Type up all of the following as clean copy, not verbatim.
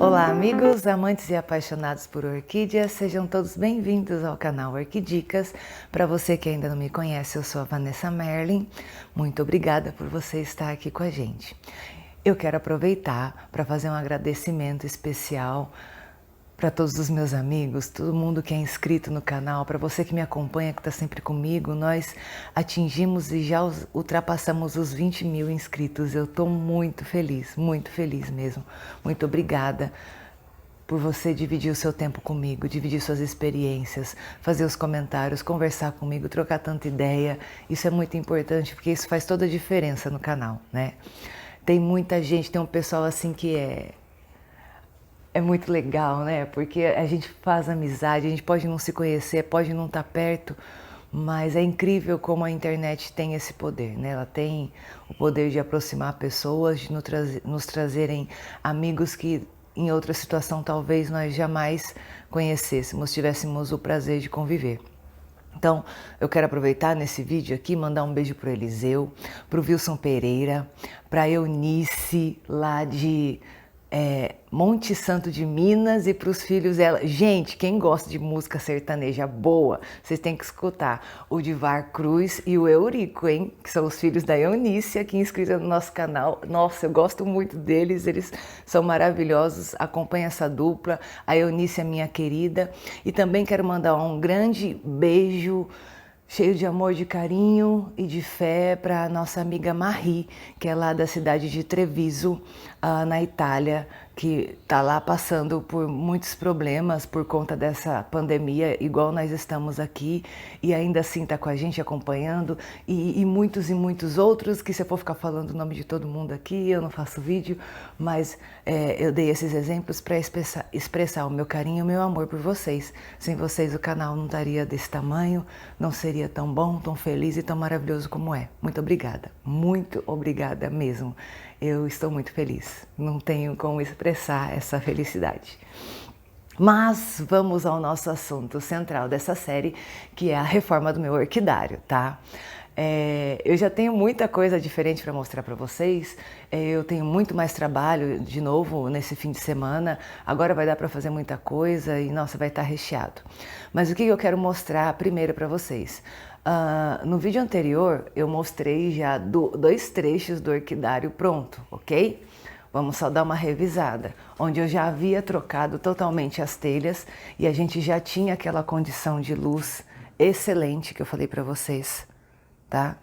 Olá amigos, amantes e apaixonados por orquídeas, sejam todos bem-vindos ao canal Orquidicas. Para você que ainda não me conhece, eu sou a Vanessa Merlin. Muito obrigada por você estar aqui com a gente. Eu quero aproveitar para fazer um agradecimento especial para todos os meus amigos, todo mundo que é inscrito no canal, para você que me acompanha, que está sempre comigo. Nós atingimos e já ultrapassamos os 20 mil inscritos. Eu estou muito feliz mesmo. Muito obrigada por você dividir o seu tempo comigo, dividir suas experiências, fazer os comentários, conversar comigo, trocar tanta ideia. Isso é muito importante porque isso faz toda a diferença no canal, né? Tem muita gente, tem um pessoal assim que é muito legal, né? Porque a gente faz amizade, a gente pode não se conhecer, pode não estar perto, mas é incrível como a internet tem esse poder, né? Ela tem o poder de aproximar pessoas, de nos trazerem amigos que em outra situação talvez nós jamais conhecêssemos, tivéssemos o prazer de conviver. Então, eu quero aproveitar nesse vídeo aqui, mandar um beijo pro Eliseu, pro Wilson Pereira, pra Eunice, lá de Monte Santo de Minas, e para os filhos dela. Gente, quem gosta de música sertaneja boa, vocês têm que escutar o Divar Cruz e o Eurico, hein? Que são os filhos da Eunice, aqui inscritos no nosso canal. Nossa, eu gosto muito deles, eles são maravilhosos. Acompanha essa dupla. A Eunice é minha querida. E também quero mandar um grande beijo cheio de amor, de carinho e de fé para a nossa amiga Marie, que é lá da cidade de Treviso, na Itália, que está lá passando por muitos problemas por conta dessa pandemia, igual nós estamos aqui, e ainda assim está com a gente acompanhando, e muitos outros, que se eu for ficar falando o nome de todo mundo aqui, eu não faço vídeo, mas eu dei esses exemplos para expressar o meu carinho e o meu amor por vocês. Sem vocês o canal não estaria desse tamanho, não seria tão bom, tão feliz e tão maravilhoso como é. Muito obrigada mesmo. Eu estou muito feliz, não tenho como expressar essa felicidade. Mas vamos ao nosso assunto central dessa série, que é a reforma do meu orquidário, tá? Eu já tenho muita coisa diferente para mostrar para vocês. Eu tenho muito mais trabalho de novo nesse fim de semana. Agora vai dar para fazer muita coisa e nossa, vai estar recheado. Mas o que eu quero mostrar primeiro para vocês? No vídeo anterior eu mostrei já dois trechos do orquidário pronto, ok? Vamos só dar uma revisada, onde eu já havia trocado totalmente as telhas e a gente já tinha aquela condição de luz excelente que eu falei para vocês, tá?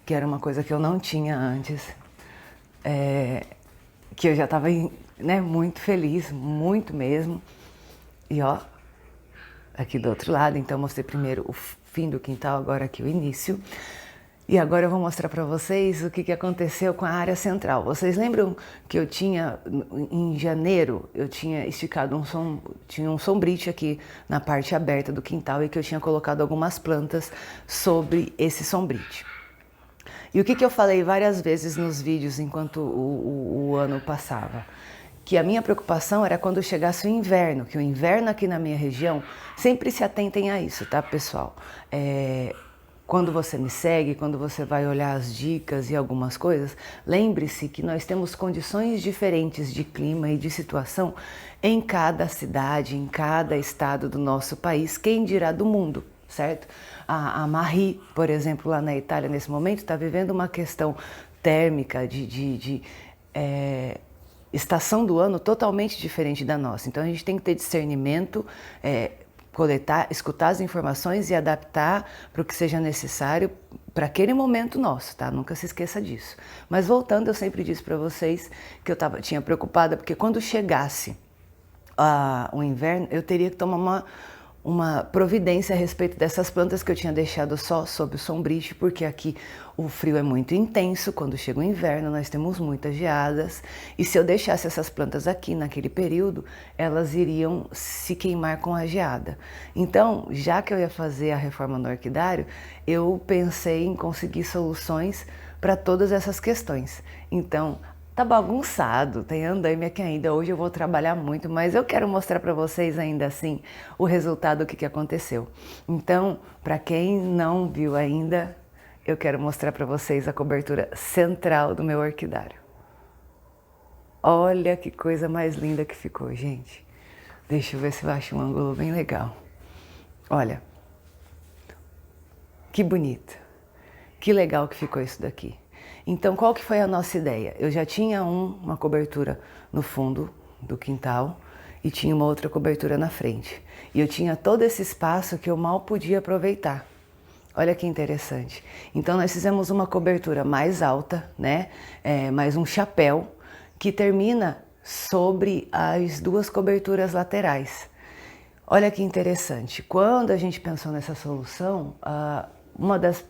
Que era uma coisa que eu não tinha antes, que eu já estava, né, muito feliz, muito mesmo. E ó, aqui do outro lado, então mostrei primeiro o fim do quintal, agora aqui o início. E agora eu vou mostrar para vocês o que aconteceu com a área central. Vocês lembram que eu tinha, em janeiro, eu tinha esticado tinha um sombrite aqui na parte aberta do quintal e que eu tinha colocado algumas plantas sobre esse sombrite. E o que eu falei várias vezes nos vídeos enquanto o ano passava? Que a minha preocupação era quando chegasse o inverno, que o inverno aqui na minha região, sempre se atentem a isso, tá, pessoal? Quando você me segue, quando você vai olhar as dicas e algumas coisas, lembre-se que nós temos condições diferentes de clima e de situação em cada cidade, em cada estado do nosso país, quem dirá do mundo, certo? A Marie, por exemplo, lá na Itália, nesse momento, está vivendo uma questão térmica de estação do ano totalmente diferente da nossa. Então a gente tem que ter discernimento, coletar, escutar as informações e adaptar para o que seja necessário para aquele momento nosso, tá? Nunca se esqueça disso. Mas voltando, eu sempre disse para vocês que eu tinha preocupada porque quando chegasse o inverno, eu teria que tomar uma providência a respeito dessas plantas que eu tinha deixado só sob o sombrite, porque aqui o frio é muito intenso. Quando chega o inverno, nós temos muitas geadas, e se eu deixasse essas plantas aqui naquele período, elas iriam se queimar com a geada. Então, já que eu ia fazer a reforma no orquidário, eu pensei em conseguir soluções para todas essas questões. Então, tá bagunçado, tem andaime aqui ainda. Hoje eu vou trabalhar muito, mas eu quero mostrar para vocês ainda assim o resultado do que aconteceu. Então, para quem não viu ainda, eu quero mostrar para vocês a cobertura central do meu orquidário. Olha que coisa mais linda que ficou, gente. Deixa eu ver se eu acho um ângulo bem legal. Olha, que bonito. Que legal que ficou isso daqui. Então, qual que foi a nossa ideia? Eu já tinha uma cobertura no fundo do quintal e tinha uma outra cobertura na frente. E eu tinha todo esse espaço que eu mal podia aproveitar. Olha que interessante. Então, nós fizemos uma cobertura mais alta, né? Mais um chapéu que termina sobre as duas coberturas laterais. Olha que interessante. Quando a gente pensou nessa solução, uma das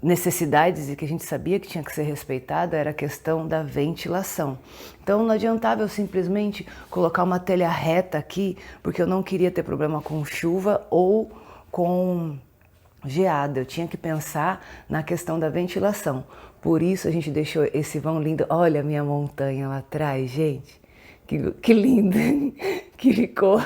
necessidades e que a gente sabia que tinha que ser respeitada era a questão da ventilação. Então não adiantava eu simplesmente colocar uma telha reta aqui, porque eu não queria ter problema com chuva ou com geada. Eu tinha que pensar na questão da ventilação. Por isso a gente deixou esse vão lindo. Olha a minha montanha lá atrás, gente. Que lindo que ficou.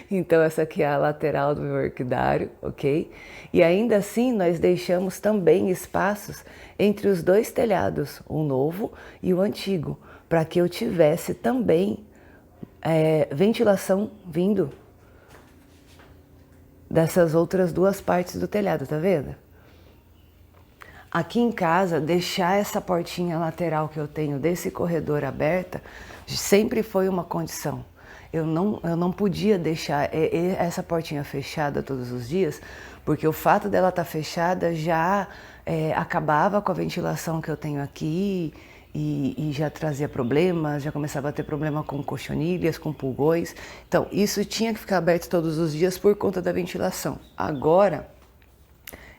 Então essa aqui é a lateral do meu orquidário, ok? E ainda assim nós deixamos também espaços entre os dois telhados, o novo e o antigo, para que eu tivesse também ventilação vindo dessas outras duas partes do telhado, tá vendo? Aqui em casa, deixar essa portinha lateral que eu tenho desse corredor aberta sempre foi uma condição. Eu não podia deixar essa portinha fechada todos os dias, porque o fato dela estar fechada já acabava com a ventilação que eu tenho aqui e já trazia problemas, já começava a ter problema com cochonilhas, com pulgões. Então, isso tinha que ficar aberto todos os dias por conta da ventilação. Agora,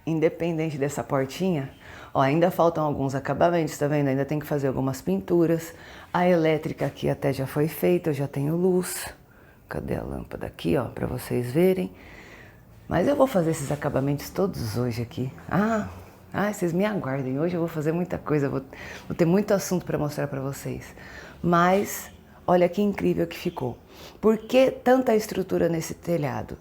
independente dessa portinha, ó, ainda faltam alguns acabamentos, tá vendo? Ainda tem que fazer algumas pinturas. A elétrica aqui até já foi feita, eu já tenho luz. Cadê a lâmpada aqui, ó, para vocês verem. Mas eu vou fazer esses acabamentos todos hoje aqui. Vocês me aguardem. Hoje eu vou fazer muita coisa, vou ter muito assunto para mostrar para vocês. Mas olha que incrível que ficou. Por que tanta estrutura nesse telhado?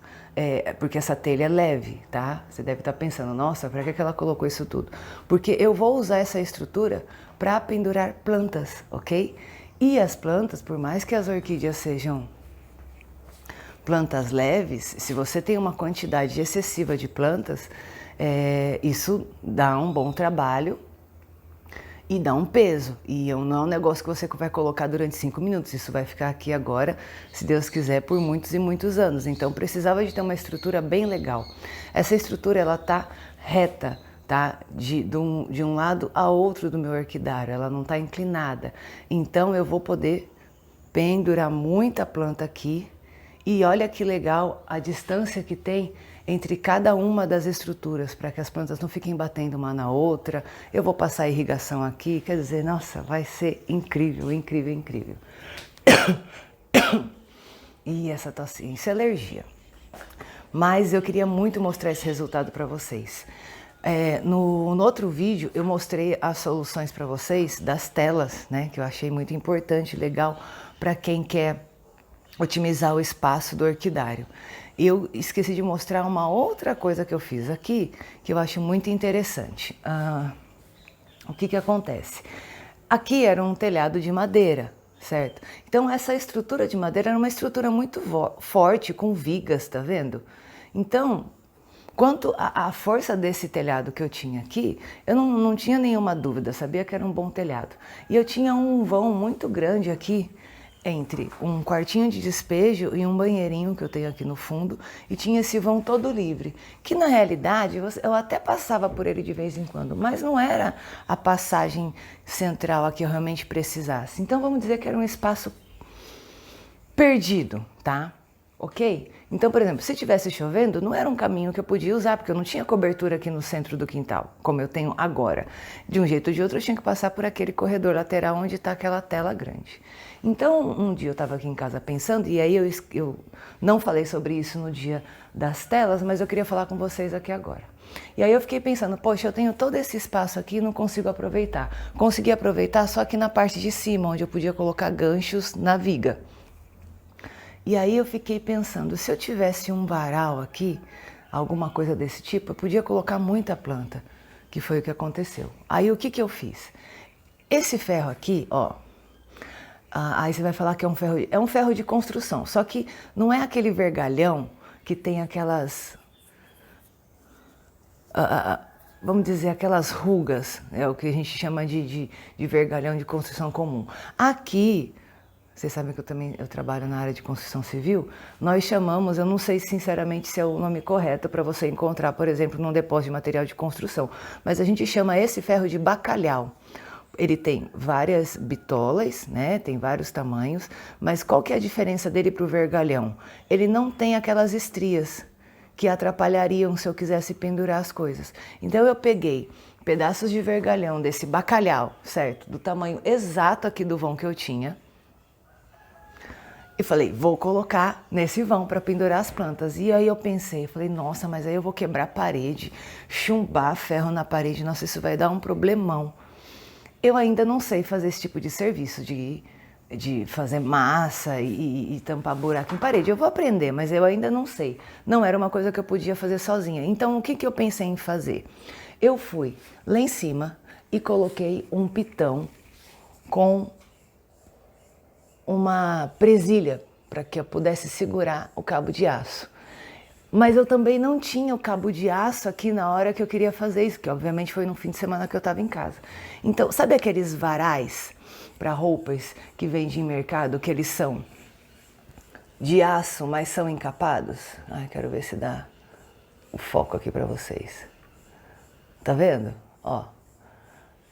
Porque essa telha é leve, tá? Você deve estar pensando, nossa, para que ela colocou isso tudo? Porque eu vou usar essa estrutura para pendurar plantas, ok? E as plantas, por mais que as orquídeas sejam plantas leves, se você tem uma quantidade excessiva de plantas, isso dá um bom trabalho e dá um peso. E não é um negócio que você vai colocar durante 5 minutos. Isso vai ficar aqui agora, se Deus quiser, por muitos e muitos anos. Então precisava de ter uma estrutura bem legal. Essa estrutura, ela tá reta, tá? De um lado a outro do meu orquidário. Ela não tá inclinada. Então eu vou poder pendurar muita planta aqui. E olha que legal a distância que tem entre cada uma das estruturas, para que as plantas não fiquem batendo uma na outra. Eu vou passar irrigação aqui, quer dizer, nossa, vai ser incrível, incrível, incrível. E essa tossinha, isso é alergia. Mas eu queria muito mostrar esse resultado para vocês. No outro vídeo eu mostrei as soluções para vocês das telas, né, que eu achei muito importante, legal, para quem quer otimizar o espaço do orquidário. Eu esqueci de mostrar uma outra coisa que eu fiz aqui, que eu acho muito interessante. O que acontece? Aqui era um telhado de madeira, certo? Então essa estrutura de madeira era uma estrutura muito forte, com vigas, tá vendo? Então, quanto à força desse telhado que eu tinha aqui, eu não tinha nenhuma dúvida, sabia que era um bom telhado. E eu tinha um vão muito grande aqui, entre um quartinho de despejo e um banheirinho que eu tenho aqui no fundo, e tinha esse vão todo livre, que na realidade eu até passava por ele de vez em quando, mas não era a passagem central a que eu realmente precisasse. Então vamos dizer que era um espaço perdido, tá? Ok? Então, por exemplo, se estivesse chovendo, não era um caminho que eu podia usar, porque eu não tinha cobertura aqui no centro do quintal, como eu tenho agora. De um jeito ou de outro, eu tinha que passar por aquele corredor lateral onde está aquela tela grande. Então, um dia eu estava aqui em casa pensando, e aí eu não falei sobre isso no dia das telas, mas eu queria falar com vocês aqui agora. E aí eu fiquei pensando, poxa, eu tenho todo esse espaço aqui e não consigo aproveitar. Consegui aproveitar só aqui na parte de cima, onde eu podia colocar ganchos na viga. E aí eu fiquei pensando, se eu tivesse um varal aqui, alguma coisa desse tipo, eu podia colocar muita planta, que foi o que aconteceu. Aí o que eu fiz? Esse ferro aqui, ó, aí você vai falar que é um ferro de construção, só que não é aquele vergalhão que tem aquelas, vamos dizer, aquelas rugas, é o que a gente chama de vergalhão de construção comum. Aqui, vocês sabem que eu trabalho na área de construção civil, nós chamamos, eu não sei sinceramente se é o nome correto para você encontrar, por exemplo, num depósito de material de construção, mas a gente chama esse ferro de bacalhau. Ele tem várias bitolas, né? Tem vários tamanhos, mas qual que é a diferença dele para o vergalhão? Ele não tem aquelas estrias que atrapalhariam se eu quisesse pendurar as coisas. Então eu peguei pedaços de vergalhão desse bacalhau, certo? Do tamanho exato aqui do vão que eu tinha. E falei, vou colocar nesse vão para pendurar as plantas. E aí eu pensei, falei, nossa, mas aí eu vou quebrar a parede, chumbar ferro na parede, nossa, isso vai dar um problemão. Eu ainda não sei fazer esse tipo de serviço, de fazer massa e tampar buraco em parede. Eu vou aprender, mas eu ainda não sei. Não era uma coisa que eu podia fazer sozinha. Então, o que eu pensei em fazer? Eu fui lá em cima e coloquei um pitão com uma presilha para que eu pudesse segurar o cabo de aço. Mas eu também não tinha o cabo de aço aqui na hora que eu queria fazer isso, que obviamente foi no fim de semana que eu estava em casa. Então, sabe aqueles varais para roupas que vende em mercado, que eles são de aço, mas são encapados? Ai, quero ver se dá o foco aqui para vocês. Tá vendo? Ó,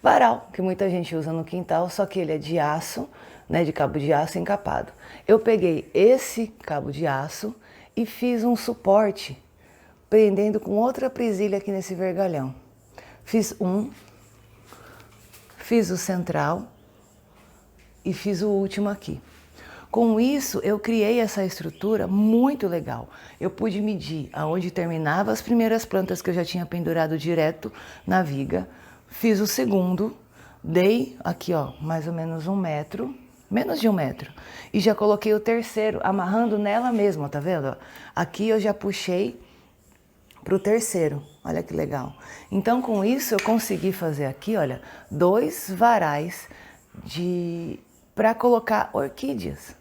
varal, que muita gente usa no quintal, só que ele é de aço, né, de cabo de aço encapado. Eu peguei esse cabo de aço e fiz um suporte, prendendo com outra presilha aqui nesse vergalhão. Fiz o central e fiz o último aqui. Com isso, eu criei essa estrutura muito legal. Eu pude medir aonde terminava as primeiras plantas que eu já tinha pendurado direto na viga. Fiz o segundo, dei aqui, ó, mais ou menos 1 metro, menos de 1 metro. E já coloquei o terceiro, amarrando nela mesma, tá vendo? Aqui eu já puxei pro terceiro, olha que legal. Então, com isso, eu consegui fazer aqui, olha, 2 varais para colocar orquídeas.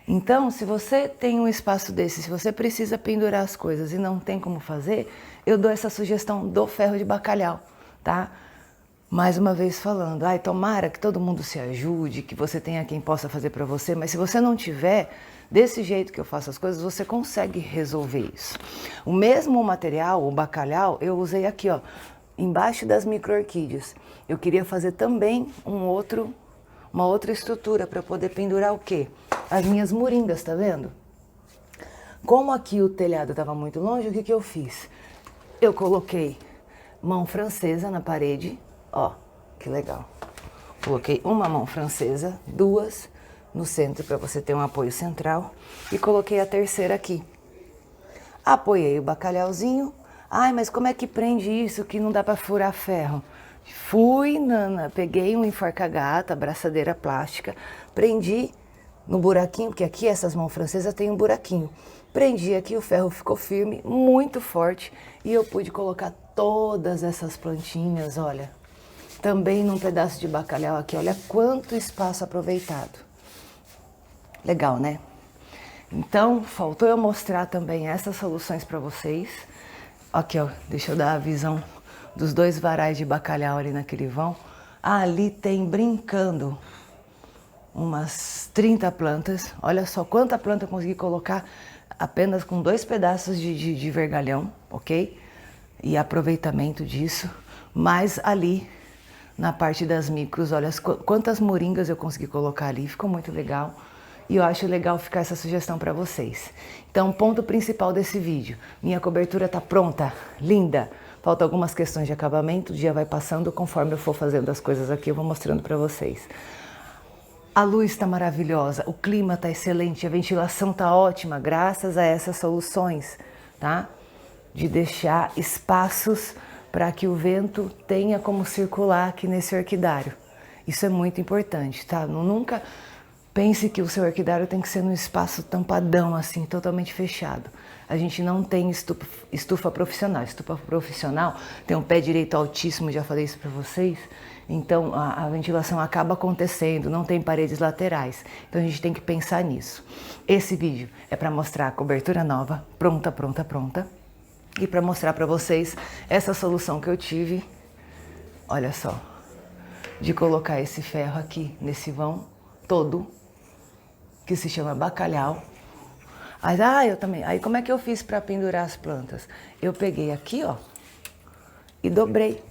Então, se você tem um espaço desse, se você precisa pendurar as coisas e não tem como fazer, eu dou essa sugestão do ferro de bacalhau, tá? Mais uma vez falando, ai, tomara que todo mundo se ajude, que você tenha quem possa fazer para você, mas se você não tiver, desse jeito que eu faço as coisas, você consegue resolver isso. O mesmo material, o bacalhau, eu usei aqui, ó, embaixo das micro-orquídeas. Eu queria fazer também uma outra estrutura para poder pendurar o quê? As minhas moringas, tá vendo? Como aqui o telhado estava muito longe, o que eu fiz? Eu coloquei mão francesa na parede, ó, que legal. Coloquei uma mão francesa, 2 no centro para você ter um apoio central e coloquei a terceira aqui. Apoiei o bacalhauzinho. Ai, mas como é que prende isso que não dá para furar ferro? Peguei um enforca-gata, braçadeira plástica, prendi no buraquinho, porque aqui essas mãos francesas tem um buraquinho. Prendi aqui, o ferro ficou firme, muito forte, e eu pude colocar todas essas plantinhas, olha, também num pedaço de bacalhau aqui, olha quanto espaço aproveitado. Legal, né? Então, faltou eu mostrar também essas soluções para vocês. Aqui, ó, deixa eu dar a visão dos 2 varais de bacalhau ali naquele vão. Ali tem, brincando, umas 30 plantas. Olha só quanta planta eu consegui colocar apenas com 2 pedaços de vergalhão, ok? E aproveitamento disso. Mas ali, na parte das micros, olha quantas moringas eu consegui colocar ali. Ficou muito legal. E eu acho legal ficar essa sugestão para vocês. Então, ponto principal desse vídeo. Minha cobertura tá pronta, linda. Faltam algumas questões de acabamento, o dia vai passando, conforme eu for fazendo as coisas aqui, eu vou mostrando para vocês. A luz está maravilhosa, o clima está excelente, a ventilação está ótima, graças a essas soluções, tá? De deixar espaços para que o vento tenha como circular aqui nesse orquidário. Isso é muito importante, tá? Nunca pense que o seu orquidário tem que ser num espaço tampadão, assim, totalmente fechado. A gente não tem estufa profissional. Estufa profissional tem um pé direito altíssimo, já falei isso para vocês, Então a ventilação acaba acontecendo, não tem paredes laterais. Então a gente tem que pensar nisso. Esse vídeo é para mostrar a cobertura nova, pronta, pronta, pronta. E para mostrar para vocês essa solução que eu tive, olha só, de colocar esse ferro aqui nesse vão todo, que se chama bacalhau. Eu também. Aí como é que eu fiz para pendurar as plantas? Eu peguei aqui, ó, e dobrei.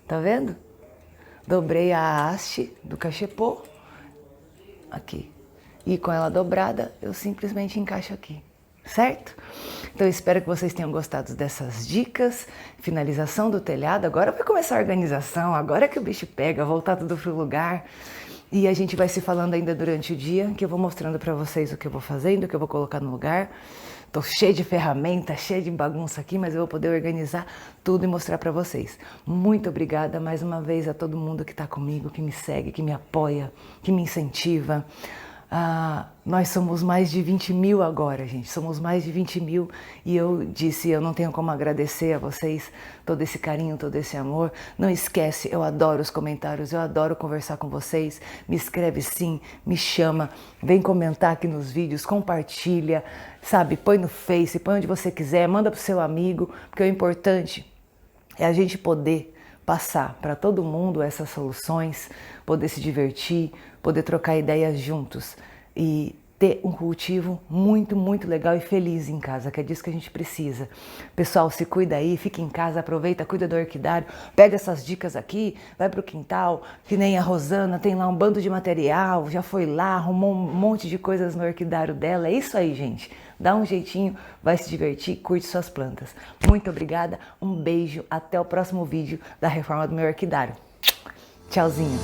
Tá vendo? Dobrei a haste do cachepô aqui. E com ela dobrada, eu simplesmente encaixo aqui. Certo? Então eu espero que vocês tenham gostado dessas dicas, finalização do telhado. Agora vai começar a organização, agora que o bicho pega, voltar tudo pro lugar. E a gente vai se falando ainda durante o dia, que eu vou mostrando para vocês o que eu vou fazendo, o que eu vou colocar no lugar. Tô cheia de ferramenta, cheia de bagunça aqui, mas eu vou poder organizar tudo e mostrar para vocês. Muito obrigada mais uma vez a todo mundo que tá comigo, que me segue, que me apoia, que me incentiva. Nós somos mais de 20 mil agora, gente. Somos mais de 20 mil e eu disse, eu não tenho como agradecer a vocês todo esse carinho, todo esse amor. Não esquece, eu adoro os comentários, eu adoro conversar com vocês. Me escreve sim, me chama, vem comentar aqui nos vídeos, compartilha, sabe? Põe no Face, põe onde você quiser, manda pro seu amigo, porque o importante é a gente poder passar para todo mundo essas soluções, poder se divertir, poder trocar ideias juntos e ter um cultivo muito, muito legal e feliz em casa, que é disso que a gente precisa. Pessoal, se cuida aí, fica em casa, aproveita, cuida do orquidário, pega essas dicas aqui, vai pro quintal, que nem a Rosana, tem lá um bando de material, já foi lá, arrumou um monte de coisas no orquidário dela. É isso aí, gente. Dá um jeitinho, vai se divertir, curte suas plantas. Muito obrigada, um beijo, até o próximo vídeo da reforma do meu orquidário. Tchauzinho.